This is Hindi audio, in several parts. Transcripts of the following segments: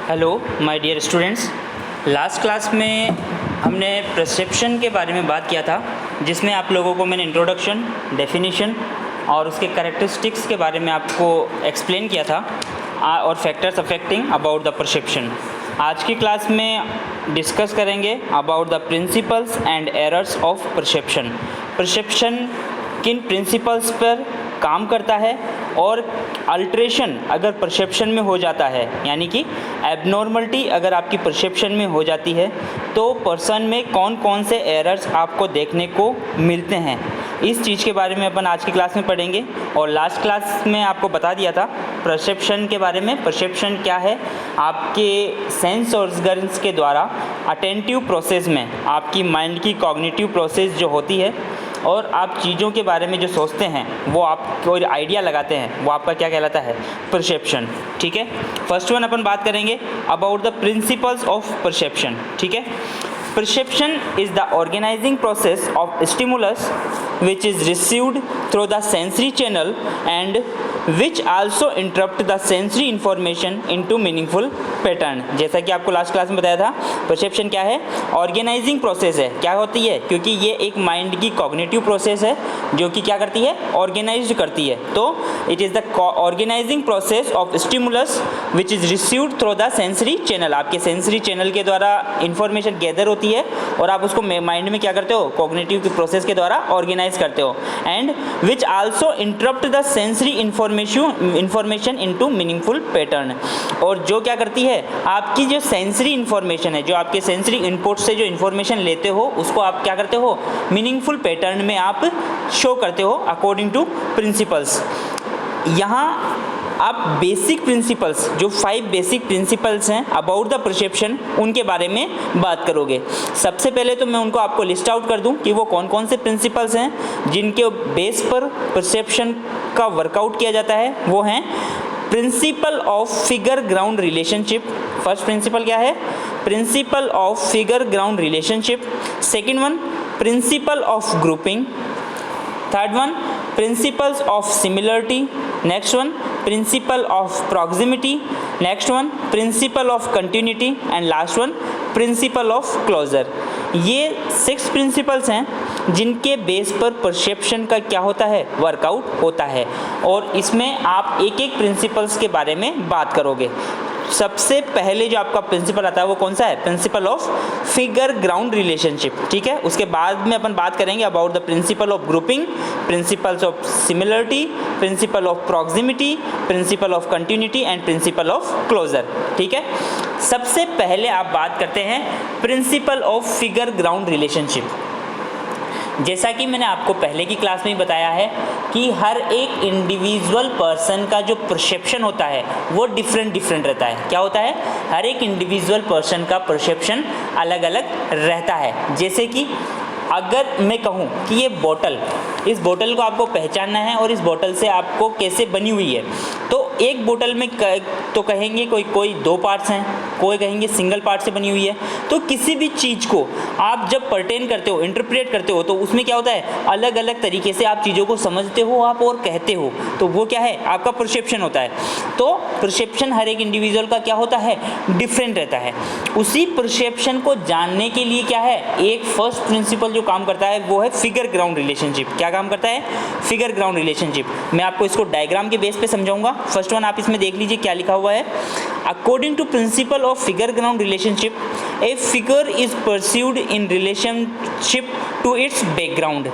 Hello my dear students. Last class में हमने परसेप्शन के बारे में बात किया था, जिसमें आप लोगों को मैंने इंट्रोडक्शन, डेफिनेशन और उसके कैरेक्टरिस्टिक्स के बारे में आपको एक्सप्लेन किया था और factors affecting about the perception. आज की क्लास में डिस्कस करेंगे about the principles and errors of perception. Perception किन प्रिंसिपल्स पर काम करता है और अल्ट्रेशन अगर परसेप्शन में हो जाता है, यानी कि एबनॉर्मलिटी अगर आपकी परसेप्शन में हो जाती है, तो पर्सन में कौन कौन से एरर्स आपको देखने को मिलते हैं, इस चीज़ के बारे में अपन आज की क्लास में पढ़ेंगे। और लास्ट क्लास में आपको बता दिया था परसेप्शन के बारे में। परसेप्शन क्या है? आपके सेंस ऑर्गन्स के द्वारा अटेंटिव प्रोसेस में आपकी माइंड की कॉग्निटिव प्रोसेस जो होती है और आप चीज़ों के बारे में जो सोचते हैं, वो आप कोई आइडिया लगाते हैं, वो आपका क्या कहलाता है? परसेप्शन। ठीक है। फर्स्ट वन अपन बात करेंगे about the principles of perception. ठीक है। Perception is the organising process of stimulus which is received through the sensory channel and which also interrupt the sensory information into meaningful pattern। जैसा कि आपको लास्ट क्लास में बताया था, परसेप्शन क्या है? ऑर्गेनाइजिंग प्रोसेस है। क्या होती है? क्योंकि ये एक माइंड की कॉग्निटिव प्रोसेस है जो कि क्या करती है? ऑर्गेनाइज्ड करती है। तो it is the organising process of stimulus which is received through the sensory channel. आपके सेंसरी चैनल के द्वारा इंफॉर्मेशन गैदर होती है और आप उसको माइंड में क्या करते हो? कॉग्निटिव की प्रोसेस के द्वारा ऑर्गेनाइज करते हो। And which also interrupt the sensory information into meaningful pattern. और जो क्या करती है? आपकी जो सेंसरी इंफॉर्मेशन है, जो आपके सेंसरी इनपुट से जो इंफॉर्मेशन लेते हो, उसको आप क्या करते हो? मीनिंगफुल पैटर्न में आप शो करते हो अकॉर्डिंग टू प्रिंसिपल्स। यहाँ आप बेसिक प्रिंसिपल्स, जो 5 बेसिक प्रिंसिपल्स हैं अबाउट द परसेप्शन, उनके बारे में बात करोगे। सबसे पहले तो मैं उनको आपको लिस्ट आउट कर दूं कि वो कौन कौन से प्रिंसिपल्स हैं जिनके बेस पर परसेप्शन का वर्कआउट किया जाता है। वो हैं principle of figure ground relationship. First principle क्या है? Principle of figure ground relationship. Second one, principal of grouping. Third one, principles of similarity. Next one, principle of proximity. Next one, principle of continuity. And last one, principle of closure. ये 6 प्रिंसिपल्स हैं जिनके बेस पर परसेप्शन का क्या होता है? वर्कआउट होता है। और इसमें आप एक एक प्रिंसिपल्स के बारे में बात करोगे। सबसे पहले जो आपका प्रिंसिपल आता है वो कौन सा है? Principle of figure ground relationship. ठीक है। उसके बाद में अपन बात करेंगे about the principle of grouping, principles of similarity, principle of proximity, principle of continuity and principle of closure. ठीक है। सबसे पहले आप बात करते हैं principle of figure ground relationship. जैसा कि मैंने आपको पहले की क्लास में ही बताया है कि हर एक इंडिविजुअल पर्सन का जो परसेप्शन होता है वो डिफरेंट रहता है। क्या होता है? हर एक इंडिविजुअल पर्सन का परसेप्शन अलग अलग रहता है। जैसे कि अगर मैं कहूँ कि ये बोतल, इस बोतल को आपको पहचानना है और इस बोतल से आपको कैसे बनी हुई है, तो एक बोतल में तो कहेंगे कोई 2 पार्ट्स हैं, कोई कहेंगे सिंगल पार्ट से बनी हुई है। तो किसी भी चीज़ को आप जब पर्टेन करते हो, इंटरप्रेट करते हो, तो उसमें क्या होता है? अलग अलग तरीके से आप चीज़ों को समझते हो आप और कहते हो। तो वो क्या है? आपका परसेप्शन होता है। तो परसेप्शन हर एक इंडिविजुअल का क्या होता है? डिफरेंट रहता है। उसी परसेप्शन को जानने के लिए क्या है? एक फर्स्ट प्रिंसिपल जो काम करता है वो है फिगर ग्राउंड रिलेशनशिप। क्या काम करता है? Figure ground relationship. मैं आपको इसको डायग्राम के बेस पे समझाऊंगा। फर्स्ट वन आप इसमें देख लीजिए क्या लिखा हुआ है। According to principle of figure ground relationship, a figure is perceived in relationship to its background.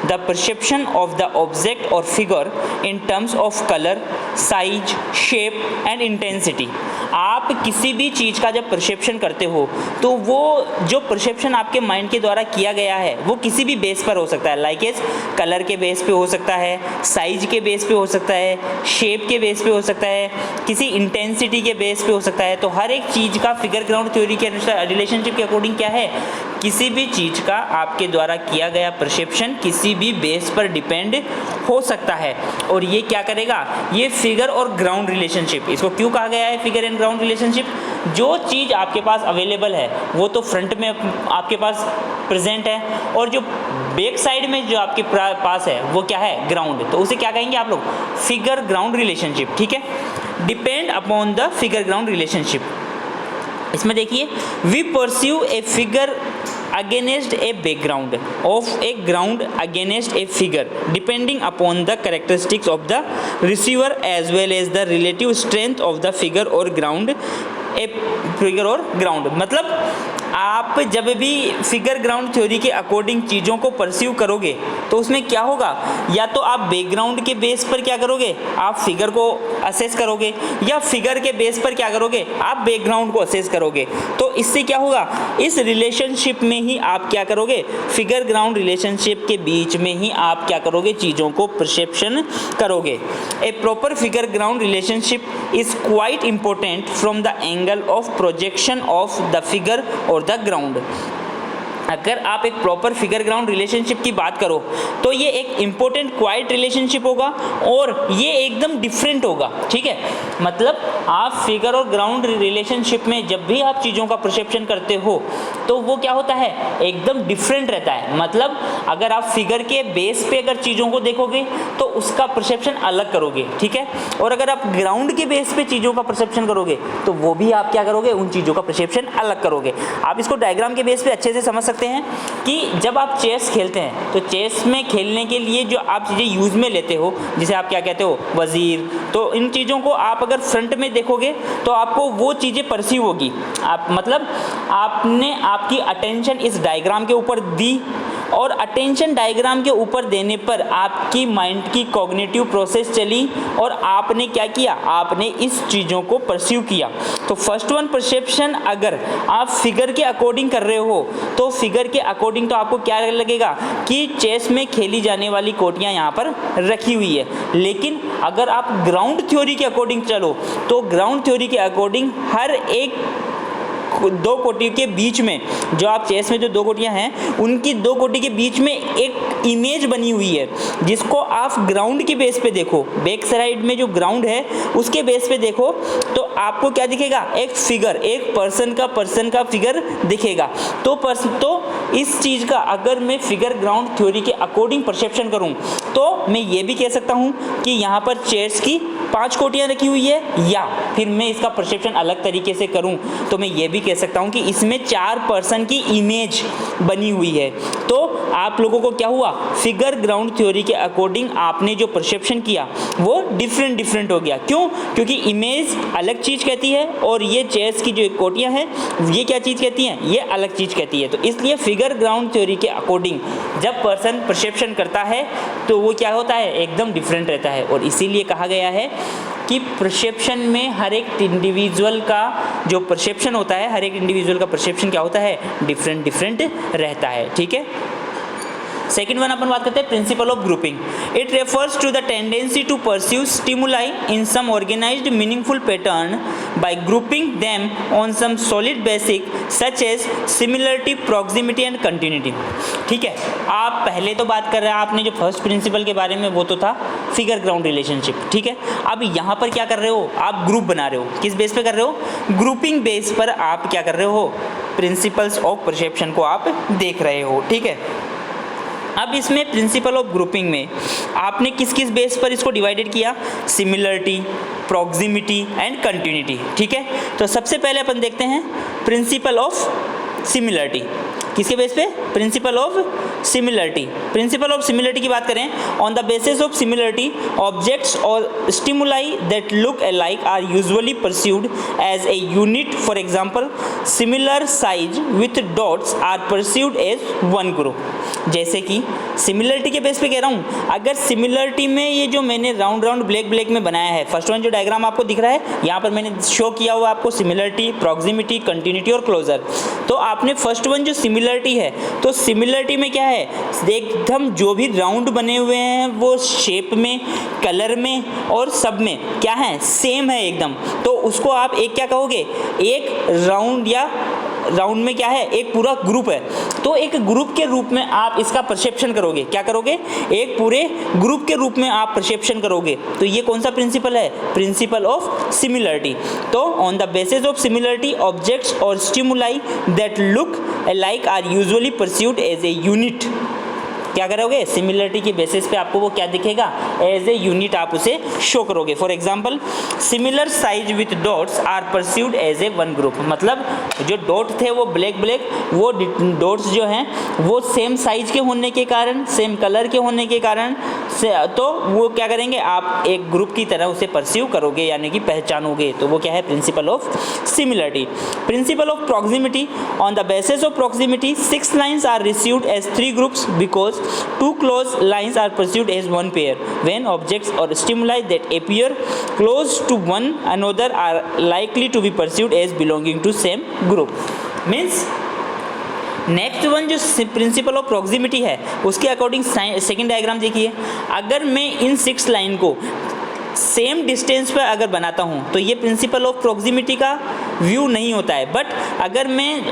The perception of the object or figure in terms of color, size, shape and intensity. आप किसी भी चीज़ का जब परसेप्शन करते हो तो वो जो परसेप्शन आपके माइंड के द्वारा किया गया है वो किसी भी बेस पर हो सकता है। लाइक एज कलर के बेस पे हो सकता है, साइज के बेस पे हो सकता है, शेप के बेस पे हो सकता है, किसी इंटेंसिटी के बेस पे हो सकता है। तो हर एक चीज़ का फिगर ग्राउंड थ्योरी के रिलेशनशिप के अकॉर्डिंग क्या है? किसी भी चीज़ का आपके द्वारा किया गया परसेप्शन किसी भी बेस पर डिपेंड हो सकता है। और ये क्या करेगा? ये फिगर और ग्राउंड रिलेशनशिप, इसको क्यों कहा गया है फिगर एंड ग्राउंड रिलेशनशिप? जो चीज़ आपके पास अवेलेबल है वो तो फ्रंट में आपके पास प्रेजेंट है, और जो बैक साइड में जो आपके पास है वो क्या है? ग्राउंड। तो उसे क्या कहेंगे आप लोग? Figure ground relationship. ठीक है। Depend upon the figure ground relationship. इसमें देखिए, we perceive a figure against a background of a ground against a figure depending upon the characteristics of the receiver as well as the relative strength of the figure or ground, a figure or ground। मतलब आप जब भी फिगर ग्राउंड थ्योरी के अकॉर्डिंग चीज़ों को परस्यू करोगे तो उसमें क्या होगा, या तो आप बैकग्राउंड के बेस पर क्या करोगे, आप फिगर को असेस करोगे, या फिगर के बेस पर क्या करोगे, आप बैकग्राउंड को असेस करोगे। तो इससे क्या होगा, इस रिलेशनशिप में ही आप क्या करोगे, फिगर ग्राउंड रिलेशनशिप के बीच में ही आप क्या करोगे, चीज़ों को परसेप्शन करोगे। A proper figure ground relationship is quite important from the angle of projection of the figure और द ग्राउंड। अगर आप एक प्रॉपर फिगर ग्राउंड रिलेशनशिप की बात करो तो ये एक इम्पोर्टेंट क्वाइट रिलेशनशिप होगा और ये एकदम डिफरेंट होगा, ठीक है। मतलब आप फिगर और ग्राउंड रिलेशनशिप में जब भी आप चीज़ों का परसेप्शन करते हो तो वो क्या होता है, एकदम डिफरेंट रहता है। मतलब अगर आप फिगर के बेस पे अगर चीज़ों को देखोगे तो उसका परसेप्शन अलग करोगे, ठीक है, और अगर आप ग्राउंड के बेस पे चीज़ों का परसेप्शन करोगे तो वो भी आप क्या करोगे, उन चीज़ों का परसेप्शन अलग करोगे। आप इसको डायग्राम के बेस पे अच्छे से समझ सकते हैं कि जब आप चेस खेलते हैं तो चेस में खेलने के लिए जो आप चीज़ें यूज़ में लेते हो, जिसे आप क्या कहते हो, वजीर, तो इन चीज़ों को आप अगर फ्रंट में देखोगे तो आपको वो चीज़ें परसीव होगी। आप मतलब आपने आपकी अटेंशन इस डायग्राम के ऊपर दी और अटेंशन डायग्राम के ऊपर देने पर आपकी माइंड की कॉग्निटिव प्रोसेस चली और आपने क्या किया, आपने इस चीज़ों को परसीव किया। तो फर्स्ट वन परसेप्शन अगर आप फिगर के अकॉर्डिंग कर रहे हो तो फिगर के अकॉर्डिंग तो आपको क्या लगेगा कि चेस में खेली जाने वाली कोटियाँ यहाँ पर रखी हुई है। लेकिन अगर आप ग्राउंड थ्योरी के अकॉर्डिंग चलो तो ग्राउंड थ्योरी के अकॉर्डिंग हर एक दो कोटियों के बीच में, जो आप चेस में जो दो कोटियां हैं उनकी दो कोटी के बीच में एक इमेज बनी हुई है, जिसको आप ग्राउंड के बेस पे देखो, बैक साइड में जो ग्राउंड है उसके बेस पे देखो तो आपको क्या दिखेगा, एक फिगर, एक पर्सन का फिगर दिखेगा। तो इस चीज़ का अगर मैं फिगर ग्राउंड थ्योरी के अकॉर्डिंग परसेप्शन करूं तो मैं ये भी कह सकता हूं कि यहाँ पर चेस की 5 कोटियाँ रखी हुई है, या फिर मैं इसका परसेप्शन अलग तरीके से करूं तो मैं ये भी कह सकता हूं कि इसमें 4 पर्सन की इमेज बनी हुई है। तो आप लोगों को क्या हुआ, फिगर ग्राउंड थ्योरी के अकॉर्डिंग आपने जो परसेप्शन किया वो डिफरेंट हो गया। क्यों? क्योंकि इमेज अलग चीज़ कहती है और ये चेस की जो कोटियाँ हैं ये क्या चीज़ कहती हैं, ये अलग चीज़ कहती है। तो इसलिए फिगर ग्राउंड थ्योरी के अकॉर्डिंग जब पर्सन परसेप्शन करता है तो वो क्या होता है, एकदम डिफरेंट रहता है। और इसीलिए कहा गया है कि परसेप्शन में हर एक इंडिविजुअल का जो परसेप्शन होता है, हर एक इंडिविजुअल का परसेप्शन क्या होता है, डिफरेंट रहता है, ठीक है। सेकेंड वन अपन बात करते हैं principle of grouping. It refers to the tendency to perceive stimuli in some organised meaningful pattern by grouping them on some solid basic such as similarity, proximity and continuity. ठीक है, आप पहले तो बात कर रहे हैं, आपने जो फर्स्ट प्रिंसिपल के बारे में वो तो था फिगर ग्राउंड रिलेशनशिप, ठीक है। अब यहाँ पर क्या कर रहे हो, आप ग्रुप बना रहे हो, किस बेस पे कर रहे हो, ग्रुपिंग बेस पर आप क्या कर रहे हो, प्रिंसिपल्स ऑफ परसेप्शन को आप देख रहे हो, ठीक है। अब इसमें प्रिंसिपल ऑफ ग्रुपिंग में आपने किस किस बेस पर इसको डिवाइडेड किया, सिमिलरिटी, प्रॉक्सिमिटी एंड कंटिन्यूटी, ठीक है। तो सबसे पहले अपन देखते हैं प्रिंसिपल ऑफ सिमिलरिटी, किसके बेस पे, principle of similarity. Principle of similarity की बात करें, on the basis of similarity objects और stimuli that look alike are usually perceived as a unit, for example similar size with dots are perceived as one group. जैसे कि सिमिलरिटी के बेस पे कह रहा हूँ, अगर सिमिलरिटी में ये जो मैंने राउंड ब्लैक में बनाया है, फर्स्ट वन जो डायग्राम आपको दिख रहा है यहाँ पर मैंने शो किया हुआ आपको सिमिलरिटी, प्रॉक्सिमिटी, कंटिन्यूटी और क्लोजर। तो आपने फर्स्ट वन जो सिमिलरिटी है, तो सिमिलरिटी में क्या है, एकदम जो भी राउंड बने हुए हैं वो शेप में, कलर में और सब में क्या है, सेम है एकदम। तो उसको आप एक क्या कहोगे, एक राउंड या राउंड में क्या है, एक पूरा ग्रुप है। तो एक ग्रुप के रूप में आप इसका परसेप्शन करोगे, क्या करोगे, एक पूरे ग्रुप के रूप में आप परसेप्शन करोगे। तो ये कौन सा प्रिंसिपल है, प्रिंसिपल ऑफ सिमिलरिटी। तो on the basis of similarity objects और stimuli that look alike are usually perceived as a unit, क्या करोगे, सिमिलरिटी की बेसिस पे आपको वो क्या दिखेगा, एज ए यूनिट आप उसे शो करोगे। For example similar size with dots are perceived as a one group, मतलब जो डॉट थे वो ब्लैक ब्लैक, वो डॉट्स जो हैं वो सेम साइज के होने के कारण, सेम कलर के होने के कारण से, तो वो क्या करेंगे, आप एक ग्रुप की तरह उसे परस्यू करोगे यानी कि पहचानोगे। तो वो क्या है, principle of similarity. Principle of proximity, on the basis of proximity 6 lines are received as 3 groups because 2 close lines are perceived as 1 pair when objects और stimuli that appear close to one another are likely to be perceived as belonging to same group। Means next one जो प्रिंसिपल ऑफ प्रॉक्सिमिटी है उसके अकॉर्डिंग सेकंड डायग्राम देखिए। अगर मैं इन 6 लाइन को सेम डिस्टेंस पर अगर बनाता हूँ तो ये प्रिंसिपल ऑफ प्रॉक्सिमिटी का व्यू नहीं होता है, बट अगर मैं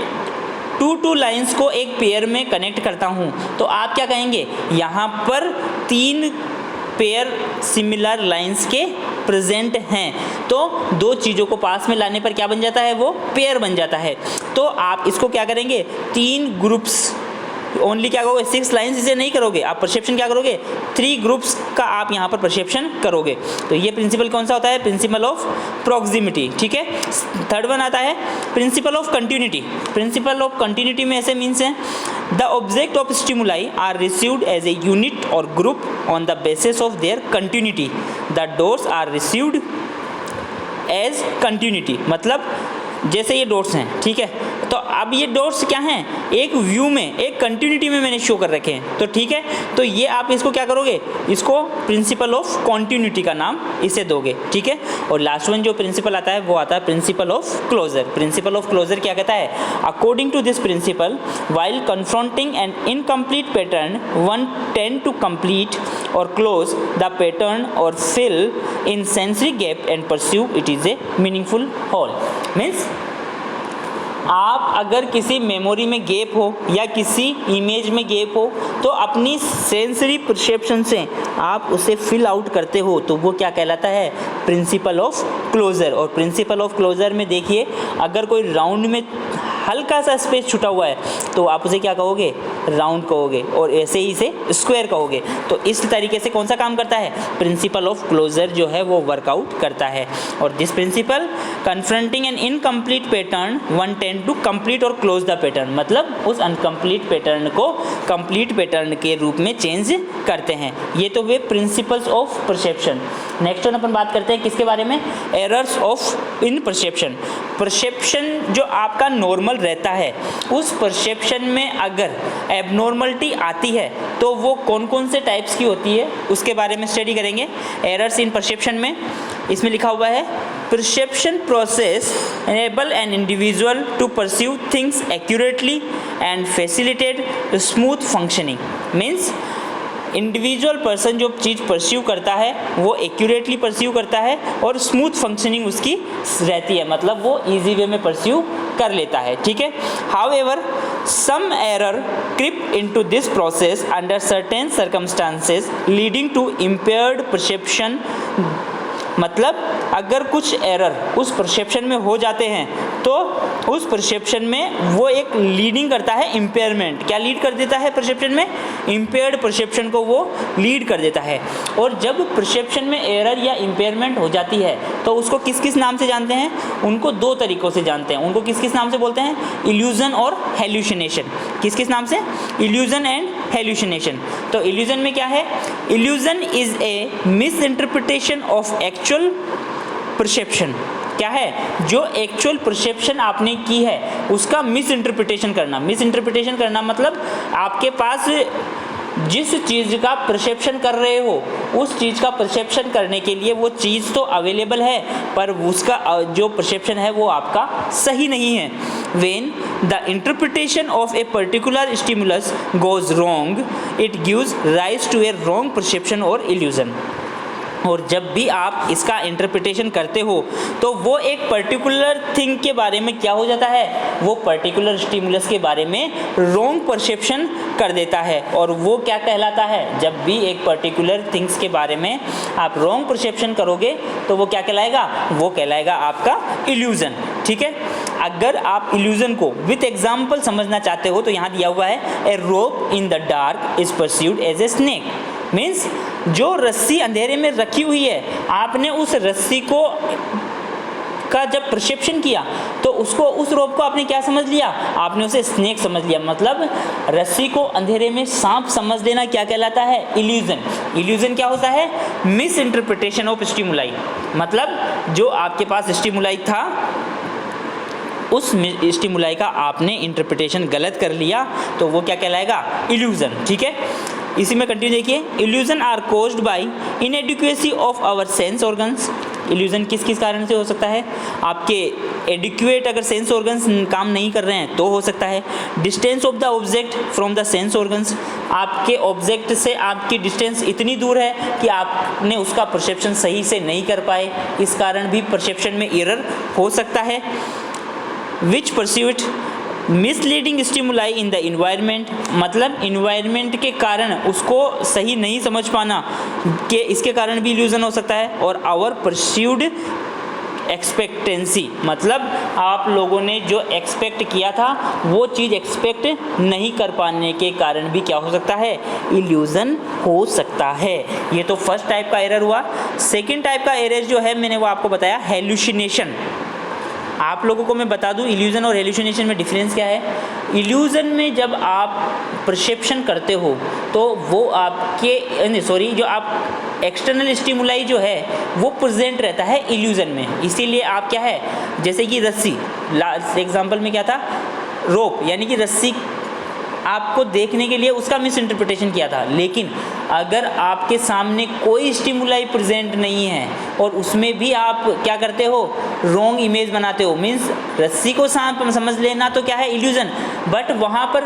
2 लाइंस को एक पेयर में कनेक्ट करता हूँ तो आप क्या कहेंगे, यहाँ पर 3 पेयर सिमिलर लाइंस के प्रेजेंट हैं, तो 2 चीज़ों को पास में लाने पर क्या बन जाता है, वो पेयर बन जाता है। तो आप इसको क्या करेंगे, 3 ग्रुप्स ओनली क्या करोगे, 6 लाइंस इसे नहीं करोगे, आप परसेप्शन क्या करोगे, 3 ग्रुप्स का आप यहाँ पर परसेप्शन करोगे। तो ये प्रिंसिपल कौन सा होता है, प्रिंसिपल ऑफ प्रॉक्सिमिटी। ठीक है, थर्ड वन आता है principle of continuity. Principle of continuity में ऐसे मीन्स हैं, the object of stimuli are received as a unit और group on the basis of their continuity, the dots are received as continuity. मतलब जैसे ये डॉट्स हैं, ठीक है, तो अब ये डॉट्स क्या हैं, एक व्यू में, एक कंटिन्यूटी में मैंने शो कर रखे हैं। तो ठीक है, तो ये आप इसको क्या करोगे, इसको प्रिंसिपल ऑफ कॉन्टिन्यूटी का नाम इसे दोगे। ठीक है, और लास्ट वन जो प्रिंसिपल आता है वो आता है principle of closure. Principle of closure क्या कहता है, according to this principle while confronting an incomplete pattern one tend to complete और क्लोज द पैटर्न और fill in sensory gap and perceive it is a meaningful whole. Means आप अगर किसी मेमोरी में गैप हो या किसी इमेज में गैप हो तो अपनी सेंसरी परसेप्शन से आप उसे फिल आउट करते हो, तो वो क्या कहलाता है, प्रिंसिपल ऑफ क्लोजर। और प्रिंसिपल ऑफ क्लोजर में देखिए, अगर कोई राउंड में हल्का सा स्पेस छूटा हुआ है तो आप उसे क्या कहोगे, राउंड कहोगे, और ऐसे ही इसे स्क्वायर कहोगे। तो इस तरीके से कौन सा काम करता है, प्रिंसिपल ऑफ क्लोजर जो है वो वर्कआउट करता है। और this principle confronting an incomplete pattern one tend to complete और क्लोज द पैटर्न, मतलब उस अनकम्प्लीट पैटर्न को कंप्लीट पैटर्न के रूप में चेंज करते हैं। ये तो वे principles of perception. Next one अपन बात करते हैं किसके बारे में, errors of in perception. Perception जो आपका नॉर्मल रहता है उस परसेप्शन में अगर एबनॉर्मलिटी आती है तो वो कौन कौन से टाइप्स की होती है उसके बारे में स्टडी करेंगे। एरर्स इन परसेप्शन में इसमें लिखा हुआ है, perception process enable an individual to perceive things accurately and facilitate smooth functioning। Means individual person जो चीज़ परस्यू करता है वो एक्यूरेटली परस्यू करता है और स्मूथ फंक्शनिंग उसकी रहती है, मतलब वो इजी वे में परस्यू कर लेता है। ठीक है, however some error creep into this process under certain circumstances leading to impaired perception. मतलब अगर कुछ एरर उस परसेप्शन में हो जाते हैं तो उस परसेप्शन में वो एक लीडिंग करता है इम्पेयरमेंट। क्या लीड कर देता है परसेप्शन में, इम्पेयर्ड परसेप्शन को वो लीड कर देता है। और जब परसेप्शन में एरर या इम्पेयरमेंट हो जाती है तो उसको किस किस नाम से जानते हैं, उनको 2 तरीक़ों से जानते हैं। उनको किस किस नाम से बोलते हैं, इल्यूजन और हेल्यूसिनेशन। किस किस नाम से, इल्यूजन एंड हेल्यूसिनेशन। तो इल्यूजन में क्या है, illusion is a miss interpretation of actual perception. क्या है, जो एक्चुअल परसेप्शन आपने की है उसका मिस इंटरप्रिटेशन करना। मिस इंटरप्रिटेशन करना मतलब आपके पास जिस चीज़ का परसेप्शन कर रहे हो उस चीज़ का परसेप्शन करने के लिए वो चीज़ तो अवेलेबल है पर उसका जो परसेप्शन है वो आपका सही नहीं है। When the interpretation of a particular stimulus goes wrong, it gives rise to a wrong perception or illusion। और जब भी आप इसका इंटरप्रिटेशन करते हो तो वो एक पर्टिकुलर थिंग के बारे में क्या हो जाता है, वो पर्टिकुलर स्टिमुलस के बारे में रॉन्ग परसेप्शन कर देता है। और वो क्या कहलाता है, जब भी एक पर्टिकुलर थिंग्स के बारे में आप रॉन्ग परसेप्शन करोगे तो वो क्या कहलाएगा, वो कहलाएगा आपका इल्यूजन। ठीक है, अगर आप इल्यूजन को विथ एग्जाम्पल समझना चाहते हो तो यहाँ दिया हुआ है a rope in the dark is perceived as a snake. Means जो रस्सी अंधेरे में रखी हुई है, आपने उस रस्सी को का जब परसेप्शन किया तो उसको, उस रोप को आपने क्या समझ लिया, आपने उसे स्नेक समझ लिया। मतलब रस्सी को अंधेरे में सांप समझ लेना क्या कहलाता है, इल्यूजन। इल्यूजन क्या होता है, मिस इंटरप्रिटेशन ऑफ स्टिमुलाई। मतलब जो आपके पास स्टिमुलाई था, उस स्टिमुलाई का आपने इंटरप्रिटेशन गलत कर लिया तो वो क्या कहलाएगा, इल्यूजन। ठीक है, इसी में कंटिन्यू देखिए, illusion are caused by inadequacy of our sense organs. Illusion किस किस कारण से हो सकता है, आपके एडिक्वेट अगर सेंस ऑर्गन्स काम नहीं कर रहे हैं तो हो सकता है। Distance of the object from the sense organs, आपके ऑब्जेक्ट से आपकी डिस्टेंस इतनी दूर है कि आपने उसका परसेप्शन सही से नहीं कर पाए, इस कारण भी परसेप्शन में एरर हो सकता है। Which perceived misleading stimuli in the environment, मतलब इन्वायरमेंट के कारण उसको सही नहीं समझ पाना के, इसके कारण भी इल्यूजन हो सकता है। और आवर परस्यूड एक्सपेक्टेंसी, मतलब आप लोगों ने जो एक्सपेक्ट किया था वो चीज़ एक्सपेक्ट नहीं कर पाने के कारण भी क्या हो सकता है, इल्यूजन हो सकता है। ये तो फर्स्ट टाइप का एरर हुआ। सेकेंड टाइप का एरर जो है मैंने वो आपको बताया, हेलुसिनेशन। आप लोगों को मैं बता दूं इल्यूजन और हेलुसिनेशन में डिफरेंस क्या है। इल्यूजन में जब आप परसेप्शन करते हो तो वो आपके जो आप एक्सटर्नल स्टिमुलाई जो है वो प्रेजेंट रहता है इल्यूजन में। इसीलिए आप क्या है, जैसे कि रस्सी, लास्ट एग्जांपल में क्या था, रोप, यानी कि रस्सी आपको देखने के लिए उसका मिस इंटरप्रिटेशन किया था। लेकिन अगर आपके सामने कोई स्टिमुलाई प्रेजेंट नहीं है और उसमें भी आप क्या करते हो, रॉन्ग इमेज बनाते हो, मीन्स रस्सी को सांप समझ लेना तो क्या है, इल्यूजन। बट वहाँ पर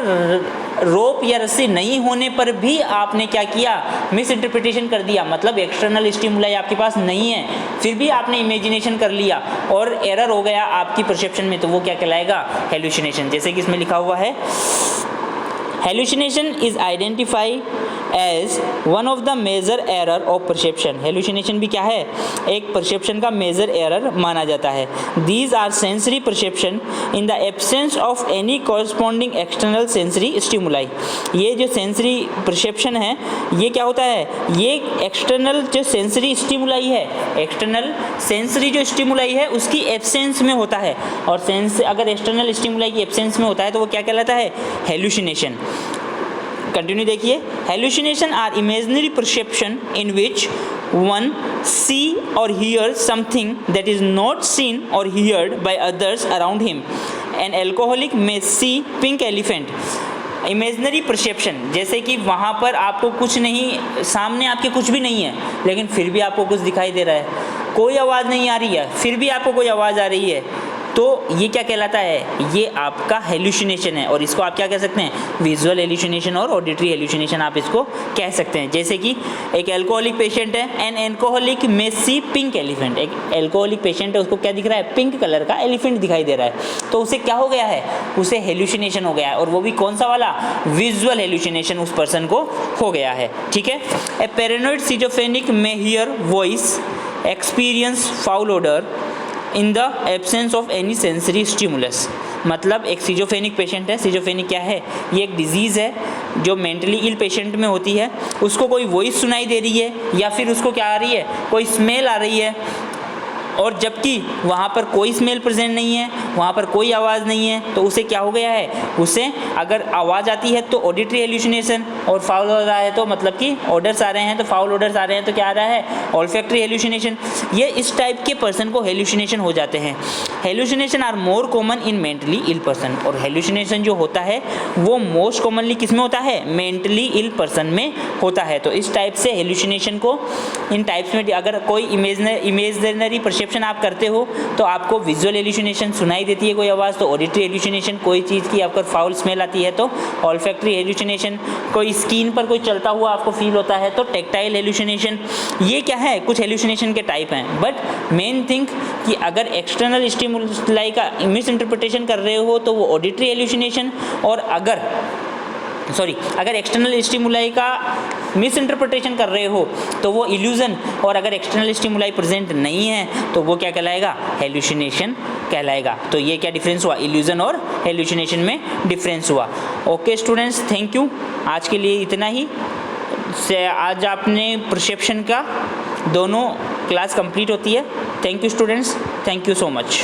रोप या रस्सी नहीं होने पर भी आपने क्या किया, मिस इंटरप्रिटेशन कर दिया। मतलब एक्सटर्नल स्टिमुलाई आपके पास नहीं है, फिर भी आपने इमेजिनेशन कर लिया और एरर हो गया आपकी परसेप्शन में, तो वो क्या कहलाएगा, हेलुसिनेशन। जैसे कि इसमें लिखा हुआ है, hallucination is identify as one of the major error of perception. Hallucination भी क्या है, एक परसेप्शन का मेजर एरर माना जाता है। These are sensory perception in the absence of any corresponding external sensory stimuli. ये जो सेंसरी परसेप्शन है ये क्या होता है, ये एक्सटर्नल जो सेंसरी स्टिमुलाई है, एक्सटर्नल सेंसरी जो स्टिमुलाई है उसकी एब्सेंस में होता है। और सेंस अगर एक्सटर्नल स्टिमुलाई की एब्सेंस में होता है तो वो क्या कहलाता है, हेलुसिनेशन। कंटिन्यू देखिए, hallucination are imaginary perception in which one see और hear something that is not seen और heard by others around him. An alcoholic may see pink elephant. Imaginary perception, जैसे कि वहाँ पर आपको कुछ नहीं, सामने आपके कुछ भी नहीं है लेकिन फिर भी आपको कुछ दिखाई दे रहा है, कोई आवाज़ नहीं आ रही है फिर भी आपको कोई आवाज़ आ रही है, तो ये क्या कहलाता है, ये आपका हेलुसिनेशन है। और इसको आप क्या कह सकते हैं, विजुअल हेलुसिनेशन और ऑडिटरी हेलुसिनेशन आप इसको कह सकते हैं। जैसे कि एक एल्कोहलिक पेशेंट है, एन एल्कोहलिक में सी पिंक एलिफेंट। एक एल्कोहलिक पेशेंट है, उसको क्या दिख रहा है, पिंक कलर का एलिफेंट दिखाई दे रहा है, तो उसे क्या हो गया है, उसे हेलुसिनेशन हो गया है। और वो भी कौन सा वाला, विजुअल हेलुसिनेशन उस पर्सन को हो गया है। ठीक है, ए पैरानॉइड सिजोफ्रेनिक में hear voice, experience foul odour in the absence of any sensory stimulus. मतलब एक सिजोफ्रेनिक पेशेंट है, सिजोफ्रेनिक क्या है, ये एक डिजीज़ है जो मेंटली इल पेशेंट में होती है। उसको कोई वॉइस सुनाई दे रही है या फिर उसको क्या आ रही है, कोई स्मेल आ रही है, और जबकि वहाँ पर कोई स्मेल प्रेजेंट नहीं है, वहाँ पर कोई आवाज़ नहीं है, तो उसे क्या हो गया है, उसे अगर आवाज़ आती है तो ऑडिटरी हेलुसिनेशन, और फाउल हो रहा है तो मतलब कि ऑर्डर्स आ रहे हैं तो फाउल ऑर्डर्स आ रहे हैं तो क्या आ रहा है, ऑल्फैक्टरी हेलुसिनेशन। ये इस टाइप के पर्सन को हेलुसिनेशन हो जाते हैं। Hallucination are more common in mentally ill person. और हेलुसिनेशन जो होता है वो मोस्ट कॉमनली किस में होता है, मेंटली इल पर्सन में होता है। तो इस टाइप से हेलुसिनेशन को इन टाइप्स में, अगर कोई इमेजिनरी परसेप्शन आप करते हो तो आपको विजुअल हेलुसिनेशन सुनाई देती है कोई आवाज़, तो ऑडिटरी हेलुसिनेशन, कोई चीज़ की आपको फाउल स्मेल आती है तो ऑल्फैक्टरी हेलुसिनेशन, कोई स्किन पर कोई चलता हुआ आपको फील होता है तो टेक्टाइल हेलुसिनेशन। ये क्या है, कुछ हेलुसिनेशन के टाइप हैं। बट मेन थिंग कि अगर एक्सटर्नल स्टिमुलाई का मिस इंटरप्रिटेशन कर रहे हो तो वो ऑडिटरी हेलुसिनेशन, और अगर अगर एक्सटर्नल स्टिमुलाई का मिस इंटरप्रिटेशन कर रहे हो तो वो इल्यूजन, और अगर एक्सटर्नल स्टिमुलाई प्रेजेंट नहीं है तो वो क्या कहलाएगा, हेलुसिनेशन कहलाएगा। तो ये क्या डिफरेंस हुआ, इल्यूजन और हेलुसिनेशन में डिफरेंस हुआ। ओके स्टूडेंट्स, थैंक यू, आज के लिए इतना ही। से आज आपने परसेप्शन का दोनों क्लास कंप्लीट होती है। Thank you students, thank you so much.